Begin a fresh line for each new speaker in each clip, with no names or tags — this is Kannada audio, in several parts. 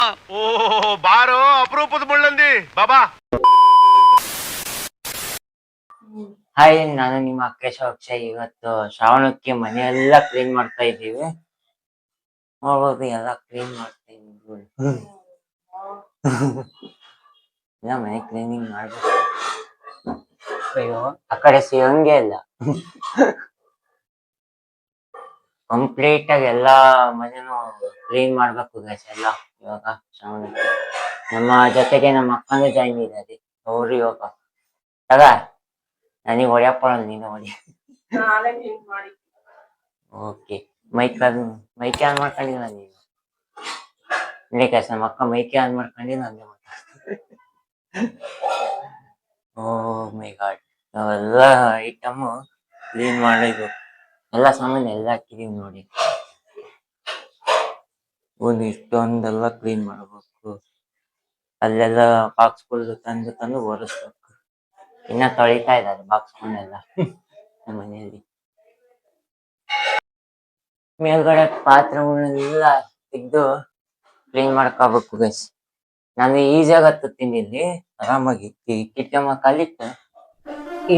ಓ ಬಾರೋ ಅಪರೂಪದ ಮುಳ್ಳಂದಿ ಬಾಬಾ.
ಹಾಯ್, ನಾನು ನಿಮ್ಮ ಕೇಶವ ಅಕ್ಷಯ್. ಇವತ್ತು ಶ್ರಾವಣಕ್ಕೆ ಮನೆಯೆಲ್ಲ ಕ್ಲೀನ್ ಮಾಡ್ತಾ ಇದ್ದೀವಿ. ನೋಡ್ಬೋದು, ಎಲ್ಲ ಕ್ಲೀನ್ ಮಾಡ್ತಾ ಇದ್ದೀವಿ. ಇಲ್ಲ, ಮನೆ ಕ್ಲೀನಿಂಗ್ ಮಾಡ್ಬೇಕು. ಅಯ್ಯೋ, ಆ ಕಡೆ ಸಿಗಂಗೆ ಇಲ್ಲ. ಕಂಪ್ಲೀಟ್ ಆಗಿ ಎಲ್ಲಾ ಮನೆನೂ ಕ್ಲೀನ್ ಮಾಡ್ಬೇಕು ಗೈಸ್ ಎಲ್ಲ. ಇವಾಗ ಶ್ರಾವಣಕ್ಕೆ ನಮ್ಮ ಜೊತೆಗೆ ನಮ್ಮ ಅಕ್ಕನೂ ಜಾಯಿನ್ ಇದ್ದಾರೆ. ಅವ್ರು ಇವಾಗ ತಗ ನನಗೆ ಹೊಡ್ಯಪ್ಪ, ನೀನು ಹೊಡಿ. ಓಕೆ, ಮೈಕ್ ಆನ್ ಮಾಡ್ಕೊಂಡಿಲ್ಲ ನೀನು. ಇಲ್ಲಿ ಕೆಲಸ ನಮ್ಮ ಅಕ್ಕ ಮೈಕೆ ಆನ್ ಮಾಡ್ಕೊಂಡಿಲ್ಲ, ಹಂಗೆ ಓ ಮೈ ಗಾಡ್. ನಾವೆಲ್ಲ ಐಟಮ್ ಕ್ಲೀನ್ ಮಾಡಿದ್ವು, ಎಲ್ಲ ಸಾಮಾನು ಎಲ್ಲ ಹಾಕಿದೀವಿ ನೋಡಿ. ಒಂದು ಇಷ್ಟೊಂದೆಲ್ಲ ಕ್ಲೀನ್ ಮಾಡಬೇಕು. ಅಲ್ಲೆಲ್ಲ ಬಾಕ್ಸ್ಗಳು ತಂದು ಒರೆಸ್ಬೇಕು. ಇನ್ನ ತೊಳಿತಾ ಇದ್ದಾರೆ ಬಾಕ್ಸ್ಗಳನ್ನೆಲ್ಲ ನಮ್ಮ ಮನೆಯಲ್ಲಿ. ಮೇಲ್ಗಡೆ ಪಾತ್ರೆಗಳನ್ನೆಲ್ಲ ತೆಗೆದು ಕ್ಲೀನ್ ಮಾಡ್ಕೋಬೇಕು ಗೈಸ್. ನಾನು ಈಸಿಯಾಗಿ ಹತ್ತುತ್ತೀನಿ ಇಲ್ಲಿ ಆರಾಮಾಗಿ. ಕಿಟ್ಕಮ್ಮ ಕಾಲಿಟ್ಟು ಈ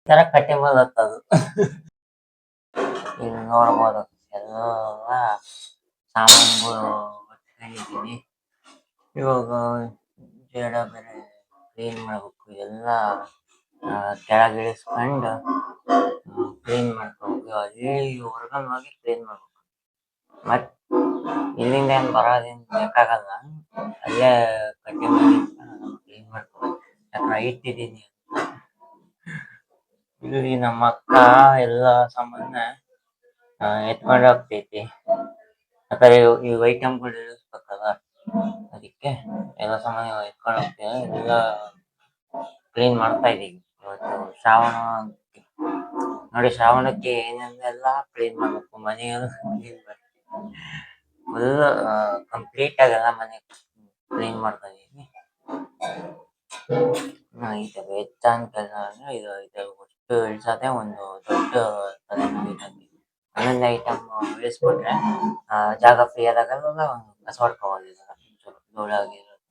ತರ ಕಟ್ಟೆ ಮೇಲೆ ಹತ್ತದು. ಈಗ ನೋಡ್ಬೋದು ಎಲ್ಲ ಸಾಮಾನುಗಳು ಹೊತ್ಕೊಂಡಿದ್ದೀನಿ. ಇವಾಗ ಜೇಡ ಬೇರೆ ಕ್ಲೀನ್ ಮಾಡ್ಬೇಕು. ಎಲ್ಲ ಕೆಳಗಿಳಿಸ್ಕೊಂಡು ಕ್ಲೀನ್ ಮಾಡ್ಕೋಬೇಕು. ಅಲ್ಲಿ ಹೊರಗನ್ ಹೋಗಿ ಕ್ಲೀನ್ ಮಾಡ್ಬೇಕು. ಮತ್ ಇಲ್ಲಿಂದ ಏನ್ ಬರೋದೇನು ಬೇಕಾಗಲ್ಲ, ಅಲ್ಲೇ ಕಟ್ಟೆ ಮಾಡಿ ಕ್ಲೀನ್ ಮಾಡ್ಕೋಬೇಕು. ಯಾಕಂದ್ರೆ ಇಟ್ಟಿದ್ದೀನಿ. ಇಲ್ಲಿ ನಮ್ಮ ಅಕ್ಕ ಎಲ್ಲ ಸಾಮಾನ ಎತ್ಕೊಂಡು ಹೋಗ್ತೈತಿ. ಯಾಕಂದ್ರೆ ಈ ಐಟಮ್ಗಳು ಇಳಿಸ್ಬೇಕಲ್ಲ, ಅದಕ್ಕೆ ಎಲ್ಲ ಸಾಮಾನು ಎತ್ಕೊಂಡು ಹೋಗ್ತೇವೆ. ಎಲ್ಲ ಕ್ಲೀನ್ ಮಾಡ್ತಾ ಇದೀವಿ ಇವತ್ತು ಶ್ರಾವಣ ನೋಡಿ. ಶ್ರಾವಣಕ್ಕೆ ಏನೇನೆಲ್ಲ ಕ್ಲೀನ್ ಮಾಡ್ಬೇಕು, ಮನೆಯೆಲ್ಲ ಕ್ಲೀನ್ ಮಾಡ್ತೀವಿ. ಫುಲ್ ಕಂಪ್ಲೀಟ್ ಆಗೆಲ್ಲ ಮನೆ ಕ್ಲೀನ್ ಮಾಡ್ತಾ ಇದೀನಿ. ವೆಚ್ಚ ಅಂತೆಲ್ಲ ಅಂದ್ರೆ ಇದು ಅಷ್ಟು ಇಳಿಸೋದೆ ಒಂದು ದೊಡ್ಡ ತಲೆನೋವು. ಒಂದೊಂದು ಐಟಮ್ ಇಳಿಸ್ಬಿಟ್ರೆ ಜಾಗ ಫ್ರೀ ಆದಾಗೆಲ್ಲ ಕಸ ಹೊಡ್ಕೋಬೋದು. ಧೂಳಾಗಿರೋದು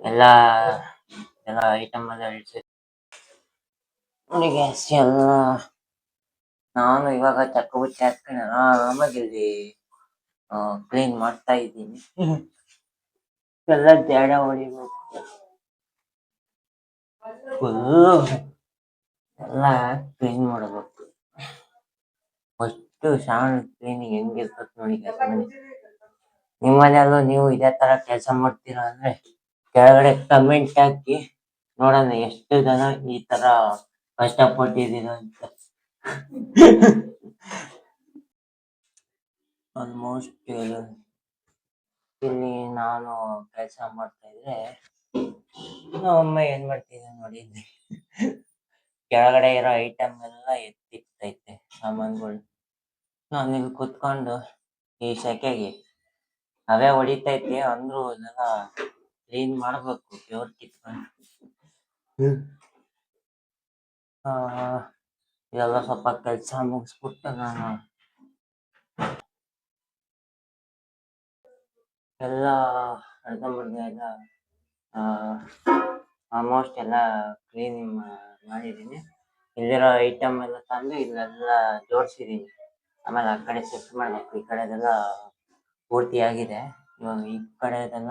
ಎಲ್ಲ ಐಟಮ್ ಎಲ್ಲ ಇಳಿಸಿ ನೋಡಿ ಗ್ಯಾಸ್ ಎಲ್ಲ. ನಾನು ಇವಾಗ ಚಕ್ಕಬುಚ್ಚಿ ಹಾಕ್ತೀನಿ, ಆರಾಮಾಗಿ ಇಲ್ಲಿ ಕ್ಲೀನ್ ಮಾಡ್ತಾ ಇದ್ದೀನಿ. ಎಲ್ಲ ಜಾಡ ಹೊಡಿಬೇಕು ಫುಲ್ಲು, ಎಲ್ಲ ಕ್ಲೀನ್ ಮಾಡಬೇಕು. ಫಸ್ಟ್ ಶ್ರಾವಣ ಕ್ಲೀನಿಂಗ್ ಹೆಂಗಿರ್ತದೆ ನೋಡಿ. ನಿಮ್ಮನೆಯಲ್ಲೂ ನೀವು ಇದೇ ತರ ಕೆಲಸ ಮಾಡ್ತೀರಾ ಅಂದ್ರೆ ಕೆಳಗಡೆ ಕಮೆಂಟ್ ಹಾಕಿ ನೋಡೋಣ ಎಷ್ಟು ಜನ ಈ ತರ ಕಷ್ಟಪಟ್ಟಿದ್ದೀರ ಅಂತ. ಆಲ್ಮೋಸ್ಟ್ ಇಲ್ಲಿ ನಾನು ಕೆಲಸ ಮಾಡ್ತಾ ಇದ್ರೆ ನಮ್ಮಮ್ಮ ಏನ್ ಮಾಡ್ತಿದ್ದೆ ನೋಡಿ, ಕೆಳಗಡೆ ಇರೋ ಐಟಮ್ ಎಲ್ಲ ಎತ್ತಿಕ್ತೈತೆ ಸಾಮಾನುಗಳು. ನಾನು ಇಲ್ಲಿ ಕುತ್ಕೊಂಡು ಈ ಸೆಕೆಗೆ ಅವೇ ಹೊಡಿತೈತಿ ಅಂದ್ರು ಇದೆಲ್ಲ ಕ್ಲೀನ್ ಮಾಡ್ಬೇಕು ಬೆವ್ರು ಕಿತ್ಕೊಂಡು. ಇದೆಲ್ಲ ಸ್ವಲ್ಪ ಕೆಲಸ ಮುಗಿಸ್ಬಿಟ್ಟು ನಾನು ಎಲ್ಲ ಅರ್ಧಂಬರ್ಧ ಎಲ್ಲ ಆಲ್ಮೋಸ್ಟ್ ಎಲ್ಲ ಕ್ಲೀನ್ ಮಾಡಿದ್ದೀನಿ. ಇಲ್ಲಿರೋ ಐಟಮ್ ಎಲ್ಲ ತಂದು ಇಲ್ಲೆಲ್ಲ ಜೋಡಿಸಿದ್ದೀನಿ. ಆಮೇಲೆ ಆ ಕಡೆ ಶಿಫ್ಟ್ ಮಾಡಬೇಕು. ಈ ಕಡೆದೆಲ್ಲ ಪೂರ್ತಿ ಆಗಿದೆ. ಇವಾಗ ಈ ಕಡೆದೆಲ್ಲ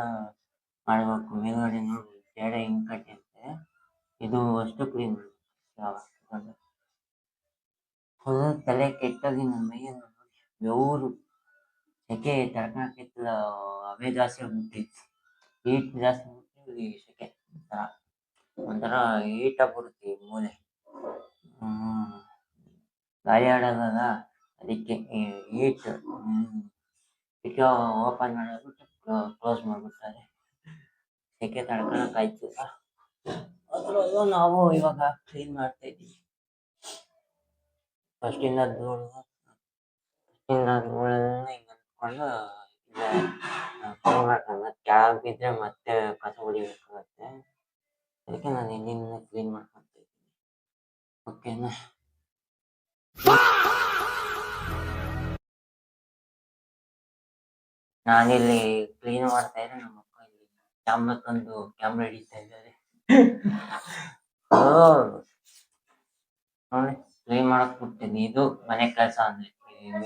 ಮಾಡಬೇಕು. ಮೇಲ್ಗಡೆ ನೋಡಿ ಜಡೆ ಹಿಂಗ್ ಕಟ್ಟಿರುತ್ತೆ, ಇದು ಅಷ್ಟು ಕ್ಲೀನ್ ಮಾಡಬೇಕು. ಫುಲ್ ತಲೆ ಕೆಟ್ಟೋಗಿ ನನ್ನ ಮೈಯನ್ನು ನೋಡಿ ಬೆವರು, ಸೆಕೆ ತಡ್ಕೊಳಕ್ಕಿಲ್ಲ. ಅವೇ ಜಾಸ್ತಿ ಆಗ್ಬಿಟ್ಟೈತಿ, ಹೀಟ್ ಜಾಸ್ತಿ ಆಗ್ಬಿಟ್ಟು ಈ ಸೆಕೆ ಒಂಥರ ಹೀಟ್ ಆಗ್ಬಿಡುತ್ತೆ ಈ ಮೂಲೆ. ಗಾಳಿ ಆಡೋದಲ್ಲ, ಅದಕ್ಕೆ ಹೀಟ್ ಕಿಟಕಿ ಓಪನ್ ಮಾಡಿಬಿಟ್ಟು ಕ್ಲೋಸ್ ಮಾಡಿಬಿಡ್ತಾರೆ. ಸೆಕೆ ತಡ್ಕೊಳಕ್ ಆಯ್ತಿಲ್ಲ. ಅದ್ರಲ್ಲೂ ನಾವು ಇವಾಗ ಕ್ಲೀನ್ ಮಾಡ್ತಾ ಇದ್ದೀವಿ. ಫಸ್ಟಿಂದ ಧೂಳೆಲ್ಲ ಹಿಂಗೆ ಅಂದ್ಕೊಂಡು ಕ್ಲೀನ್ ಮಾಡ್ಕೊಂಡು ಮತ್ತೆ ಕೆಳಗೆ ಬಿದ್ದರೆ ಮತ್ತೆ ಕಸ ಹೊಡಿಬೇಕಾಗತ್ತೆ. ಅದಕ್ಕೆ ನಾನು ಇಲ್ಲಿಂದ ಕ್ಲೀನ್ ಮಾಡ್ಕೊತಾ ಇದ್ದೀನಿ. ಓಕೆನಾ? ನಾನಿಲ್ಲಿ ಕ್ಲೀನ್ ಮಾಡ್ತಾ ಇದ್ರೆ ನಮ್ಮ ಅಕ್ಕ ಇಲ್ಲಿ ಕ್ಯಾಮ್ರಾ ತಂದು ಕ್ಯಾಮ್ರಾ ಹಿಡಿತಾ ಇದ್ದಾರೆ. ನೋಡಿ ಕ್ಲೀನ್ ಮಾಡಕ್ ಬಿಡ್ತೀನಿ. ಇದು ಮನೆ ಕೆಲಸ ಅಂದ್ರೆ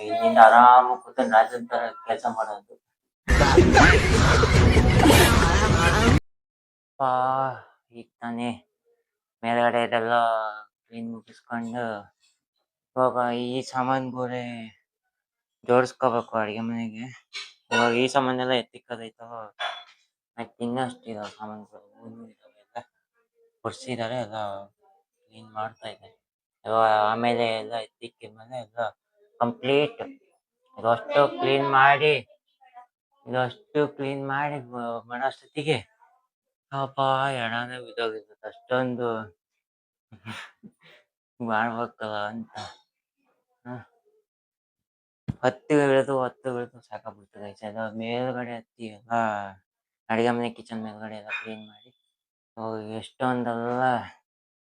ಇಲ್ಲಿಂದ ಆರಾಮಾಗಿ ಕೂತ್ಕೊಂಡು ರಾಜನ್ ತರ ಕೆಲಸ ಮಾಡೋದು. ಈಗ ತಾನೇ ಮೇಲ್ಗಡೆ ಇದೆಲ್ಲ ಕ್ಲೀನ್ ಮುಗಿಸ್ಕೊಂಡು ಇವಾಗ ಈ ಸಾಮಾನುಗಳೇ ಜೋಡಿಸ್ಕೋಬೇಕು ಅಡಿಗೆ ಮನೆಗೆ. ಇವಾಗ ಈ ಸಾಮಾನೆಲ್ಲ ಎತ್ತಿಕ್ಕದೈತವ, ಮತ್ತೆ ಇನ್ನಷ್ಟು ಇದಾವ ಸಾಮಾನುಗಳು ಎಲ್ಲ ಕೊಡ್ಸಿದ್ದಾರೆ, ಎಲ್ಲ ಕ್ಲೀನ್ ಮಾಡ್ತಾ ಇದ್ದಾರೆ. ಇವಾಗ ಆಮೇಲೆ ಎಲ್ಲ ಎತ್ತಿಕ್ಕಿದ್ಮೇಲೆ ಎಲ್ಲ ಕಂಪ್ಲೀಟ್ ಇದಷ್ಟು ಕ್ಲೀನ್ ಮಾಡಿ ಮಾಡೋಷ್ಟೊತ್ತಿಗೆ ಪಾಪ ಎಣನೇ ಬಿದ್ದೋಗಿರ್ತದೆ. ಅಷ್ಟೊಂದು ಮಾಡ್ಬೇಕಲ್ಲ ಅಂತ ಹತ್ತು ಇಳಿದು ಸಾಕಾಗ್ಬಿಡ್ತದೆ. ಎಲ್ಲ ಮೇಲ್ಗಡೆ ಹತ್ತಿ ಎಲ್ಲ ಅಡಿಗೆ ಮನೆ ಕಿಚನ್ ಮೇಲ್ಗಡೆ ಎಲ್ಲ ಕ್ಲೀನ್ ಮಾಡಿ ಎಷ್ಟೊಂದೆಲ್ಲ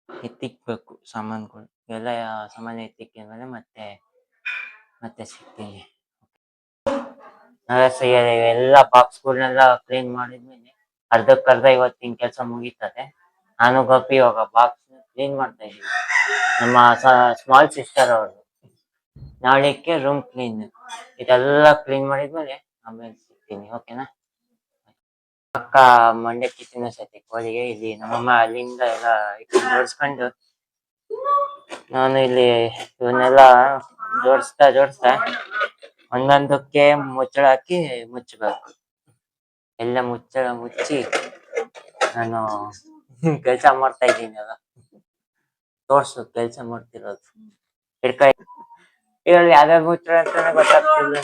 ಎತ್ತಿಕ್ಬೇಕು ಸಾಮಾನುಗಳು. ಎಲ್ಲ ಸಾಮಾನು ಎತ್ತಿಕ್ಕಿದ್ಮೇಲೆ ಮತ್ತೆ ಸಿಗ್ತೀನಿ. ಎಲ್ಲ ಬಾಕ್ಸ್ಗಳನ್ನೆಲ್ಲ ಕ್ಲೀನ್ ಮಾಡಿದ್ಮೇಲೆ ಅರ್ಧಕ್ಕರ್ಧ ಇವತ್ತಿನ ಕೆಲಸ ಮುಗೀತದೆ. ನಾನು ಗಪ್ಪಿ ಇವಾಗ ಬಾಕ್ಸ್ ಕ್ಲೀನ್ ಮಾಡ್ತಾ ಇದ್ದೀನಿ. ನಮ್ಮ ಸ್ಮಾಲ್ ಸಿಸ್ಟರ್ ಅವರು ನಾಳೆಕ್ಕೆ ರೂಮ್ ಕ್ಲೀನ್, ಇದೆಲ್ಲ ಕ್ಲೀನ್ ಮಾಡಿದ್ಮೇಲೆ ಆಮೇಲೆ ಸಿಗ್ತೀನಿ. ಓಕೆನಾ? ಅಕ್ಕ ಮಂಡ್ಯಕ್ಕೆ ತಿನ್ನಸತಿ ಕೋಳಿಗೆ. ಇಲ್ಲಿ ನಮ್ಮಮ್ಮ ಅಲ್ಲಿಂದ ಎಲ್ಲ ಜೋಡಿಸ್ಕೊಂಡು ನಾನು ಇಲ್ಲಿ ಇವನ್ನೆಲ್ಲ ಜೋಡಿಸ್ತಾ ಒಂದೊಂದಕ್ಕೆ ಮುಚ್ಚಳ ಹಾಕಿ ಮುಚ್ಚಬೇಕು. ಎಲ್ಲ ಮುಚ್ಚಿ ನಾನು ಕೆಲಸ ಮಾಡ್ತಾ ಇದ್ದೀನಿ. ಅಲ್ಲ ತೋರ್ಸು ಕೆಲಸ ಮಾಡ್ತಿರೋದು. ಇದ್ರಲ್ಲಿ ಯಾವ್ಯಾವ ಮುಚ್ಚಳ ಅಂತಾನೆ ಗೊತ್ತಾಗ್ತಿಲ್ಲ.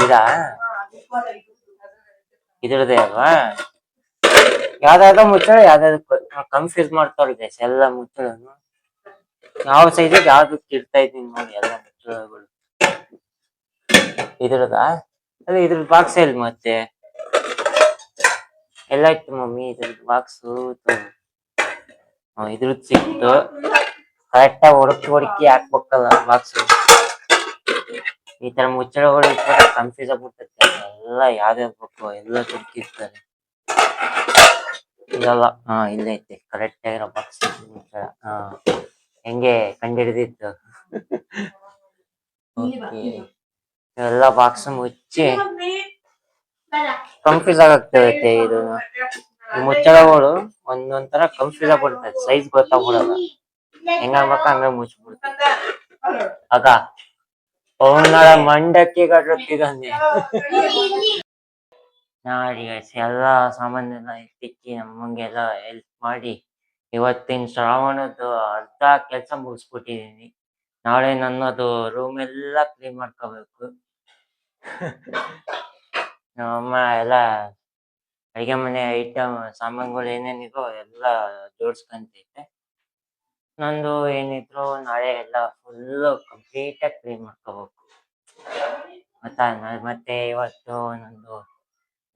ಇದಾ ಇದ್ರದೇ ಅಲ್ವಾ? ಯಾವ್ದಾದ್ರು ಮುಚ್ಚಳ ಯಾವ್ದಾದ್ರು ಕನ್ಫ್ಯೂಸ್ ಮಾಡ್ತಾವ್ರೆ ಎಲ್ಲ ಮುಚ್ಚಳನು. ಯಾವ ಸೈಜಿಗೆ ಯಾವ್ದಕ್ಕೆ ಇಡ್ತಾ ಇದ್ದೀನಿ ನೋಡಿ ಎಲ್ಲ ಮುಚ್ಚಳಗಳು. ಇದ್ರದಾ? ಅದೇ ಇದ್ರ ಬಾಕ್ಸ್ ಎಲ್ಲಿ ಮತ್ತೆ ಎಲ್ಲ ಇತ್ತು ಮಮ್ಮಿ. ಇದ್ರದ್ದು ಬಾಕ್ಸು ಇದ್ರದ್ದು ಸಿಕ್ತು. ಕರೆಕ್ಟಾಗಿ ಹುಡುಕಿ ಹಾಕ್ಬೇಕಲ್ಲ ಬಾಕ್ಸ್. ಈ ತರ ಮುಚ್ಚಳಗಳು ಇಟ್ಬಿಟ್ರೆ ಕನ್ಫ್ಯೂಸ್ ಆಗ್ಬಿಡ್ತೈತೆ. ಎಲ್ಲ ಯಾವ್ದಾಗ್ಬೇಕು ಎಲ್ಲ ತುಡುಕಿರ್ತಾರೆ. ಇದಲ್ಲ, ಇಲ್ಲೇ ಐತೆ ಕರೆಕ್ಟ್ ಆಗಿರೋ ಬಾಕ್ಸ್ ಮುಚ್ಚಳ. ಹೆಂಗೆ ಕಂಡಿಡಿದಿತ್ತು. ಎಲ್ಲ ಬಾಕ್ಸ್ ಮುಚ್ಚಿ ಕನ್ಫ್ಯೂಸ್ ಆಗತ್ತೆ. ಇದು ಮುಚ್ಚಳಗಳು ಒಂದೊಂಥರ ಕನ್ಫ್ಯೂಸ್ ಆಗ್ಬಿಡ್ತದೆ. ಸೈಜ್ ಗೊತ್ತಾಗ್ಬಿಡಲ್ಲ. ಹೆಂಗಾಗ್ಬೇಕ ಹಂಗ ಮುಚ್ಚಿಬಿಡ್ತದೆ. ಅಕ್ಕ ಅವನ ಮಂಡಕ್ಕಿ ಕಟ್ಟಿದ್ದಾನೆ. ನೋಡಿ ಎಲ್ಲ ಸಾಮಾನೆಲ್ಲ ಎತ್ತಿಕ್ಕಿ ನಮ್ಮಂಗೆಲ್ಲ ಹೆಲ್ಪ್ ಮಾಡಿ ಇವತ್ತಿನ ಶ್ರಾವಣದ್ದು ಅರ್ಧ ಕೆಲಸ ಮುಗಿಸ್ಬಿಟ್ಟಿದೀನಿ. ನಾಳೆ ನನ್ನದು ರೂಮ್ ಎಲ್ಲ ಕ್ಲೀನ್ ಮಾಡ್ಕೋಬೇಕು. ನಮ್ಮಮ್ಮ ಎಲ್ಲ ಅಡಿಗೆ ಮನೆ ಐಟಮ್ ಸಾಮಾನುಗಳು ಏನೇನಿದೋ ಎಲ್ಲ ಜೋಡಿಸ್ಕೊಂತೈತೆ. ನಂದು ಏನಿದ್ರು ನಾಳೆ ಎಲ್ಲ ಫುಲ್ಲು ಕಂಪ್ಲೀಟಾಗಿ ಕ್ಲೀನ್ ಮಾಡ್ಕೋಬೇಕು. ಮತ್ತೆ ಇವತ್ತು ನಂದು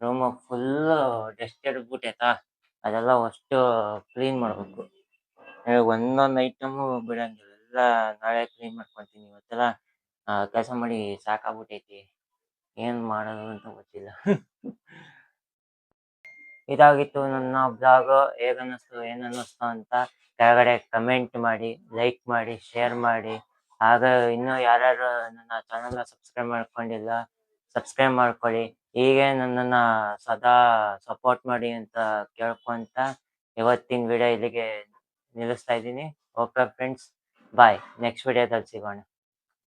ರೂಮು ಫುಲ್ಲು ಡಸ್ಟ್ ಹಿಡಿದ್ಬಿಟ್ಟೈತಾ, ಅದೆಲ್ಲ ಅಷ್ಟು ಕ್ಲೀನ್ ಮಾಡ್ಬೇಕು. ಒಂದೊಂದು ಐಟಮು ಬಿಡಂಗಿಲ್ಲ, ಎಲ್ಲ ನಾಳೆ ಕ್ಲೀನ್ ಮಾಡ್ಕೊತೀನಿ. ಇವತ್ತೆಲ್ಲ ಕೆಲಸ ಮಾಡಿ ಸಾಕಾಗ್ಬಿಟ್ಟೈತಿ, ಏನ್ ಮಾಡೋದು ಅಂತ ಗೊತ್ತಿಲ್ಲ. ಇದಾಗಿತ್ತು ನನ್ನ ಬ್ಲಾಗ್. ಹೇಗನ್ನಿಸ್ತು ಏನನ್ನಿಸ್ತು ಅಂತ ಕೆಳಗಡೆ ಕಮೆಂಟ್ ಮಾಡಿ, ಲೈಕ್ ಮಾಡಿ, ಶೇರ್ ಮಾಡಿ. ಹಾಗೆ ಇನ್ನೂ ಯಾರ್ಯಾರು ನನ್ನ ಚಾನಲ್ನ ಸಬ್ಸ್ಕ್ರೈಬ್ ಮಾಡ್ಕೊಂಡಿಲ್ಲ ಸಬ್ಸ್ಕ್ರೈಬ್ ಮಾಡ್ಕೊಳ್ಳಿ. ಹೀಗೆ ನನ್ನನ್ನ ಸದಾ ಸಪೋರ್ಟ್ ಮಾಡಿ ಅಂತ ಕೇಳ್ಕೊಂತ ಇವತ್ತಿನ ವಿಡಿಯೋ ಇಲ್ಲಿಗೆ ನಿಲ್ಲಿಸ್ತಾ ಇದ್ದೀನಿ. ಓಕೆ ಫ್ರೆಂಡ್ಸ್, ಬಾಯ್. ನೆಕ್ಸ್ಟ್ ವಿಡಿಯೋದಲ್ಲಿ ಸಿಗೋಣ.